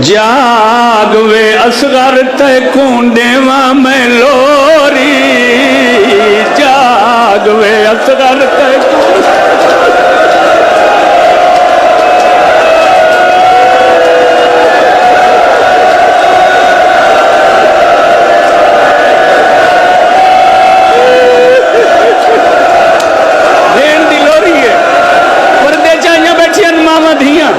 जाग वे असगर तैकू देवा मैं लोरी, जाग वे असगर तैकू। देन दी लोरी है परदे चाइया बैठिया मामा धिया।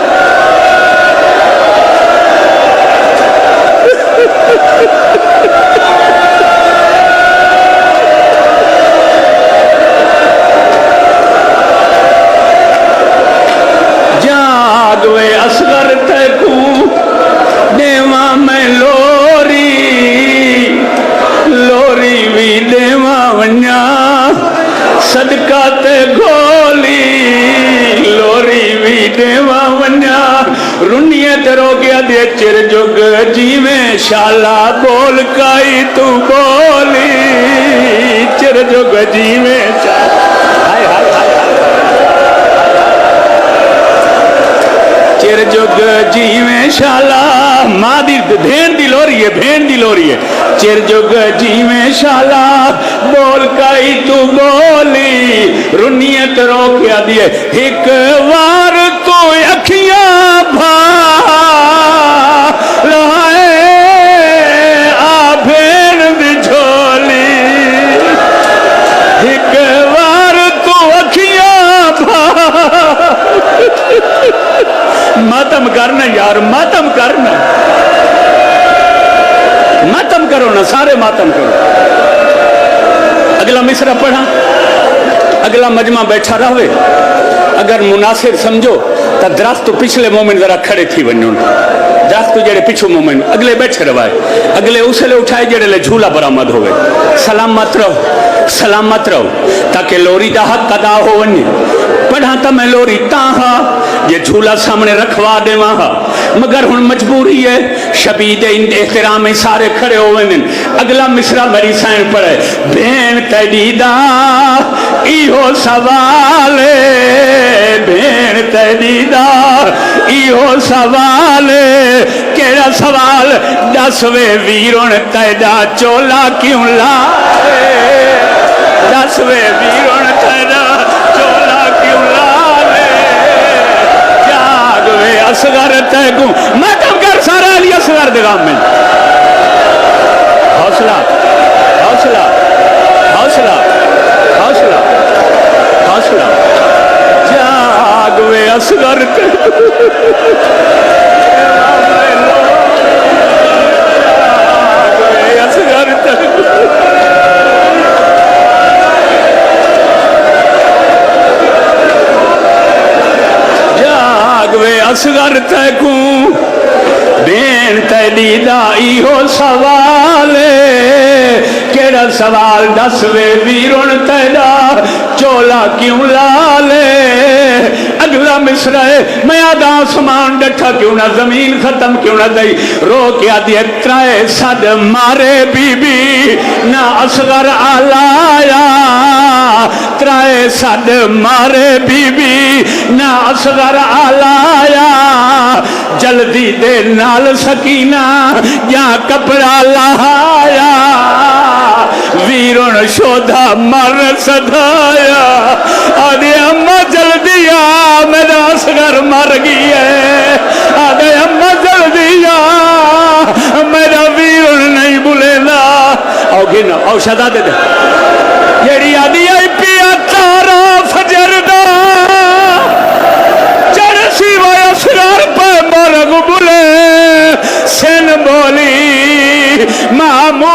जाग वे असगर तैकू देवा मैं लोरी, लोरी भी देवा वन्या सदका ते गोली, लोरी भी देवा वन्या रुनिए ते रोगिया दे चिर जुग जीवे शाला बोल काई तू बोली, चिर जुग जीवे शाला। हाय हाय हाय चिर जुग जीवे शाला मां दी भेण दी लोरी है, भेण दी लोरी है। चिर जुग जीवे शाला बोल काई तू बोली, रुनियत रोकिया दिए एक बार तो अखियां भा लाए आ भेण दी झोली, एक बार तो अखियां भा। मातम करना यार, मातम करना, मातम करो ना, सारे मातम करो। अगला मिसरा पढ़ा, अगला मजमा बैठा रहे। अगर मुनासिर समझो तो दरख्त तो पिछले मोमेंट जरा खड़े थी वनो, दरख्त तो जेड़े पिछो मोमेंट अगले बैठे रवाए, अगले उसले उठाए जेड़े झूला बरामद होवे। सलामत रहो, सलामत रहो ताकि लोरी का हक अदा हो वने। पढ़ा तो मैं लोरी ता ये झूला सामने रखवा देवा हा, मगर हुन मजबूरी है शबीद एहतराम में सारे खड़े हो वने। अगला मिसरा मेरी साइन पढ़े भेण तडीदा इहो सवाल, भेण तडीदा इहो सवाल, केड़ा सवाल दस वे वीरों तैदा चोला क्यों लाए, दस वे वीरों तैदा चोला क्यों लाए। जाग वे असगर तैकू मातम कर सारा अली असगर दिगाम में। हौसला हौसला हौसला हौसला हौसला। जाग वे असगर असगर जाग वे असगर तैकू भेण तडीदा इहो सवाल, केड़ा सवाल दस वे वीरों तैदा चोला क्यों लाले। अगला मिसरा है मैं आधा आसमान डठा क्यों ना, जमीन खत्म क्यों ना दई, रो क्या दिए त्राए सद मारे बीबी ना असगर आलाया, त्राए सद मारे बीबी ना असगर आलाया। जल्दी दे नाल सकीना या कपड़ा लहाया, वीरों शोधा मर सधाया। आदे अम्मा जल्दी आ मेरा असगर मर गई है, आदे अम्मा जल्दी आ मेरा वीरों नहीं बुलेला। आओगे ना आओ शदा दे जेड़ी आदि आई पिया तारा फजर दा चढ़ सिवाय असगर पे मरग बुले सेन बोली मामू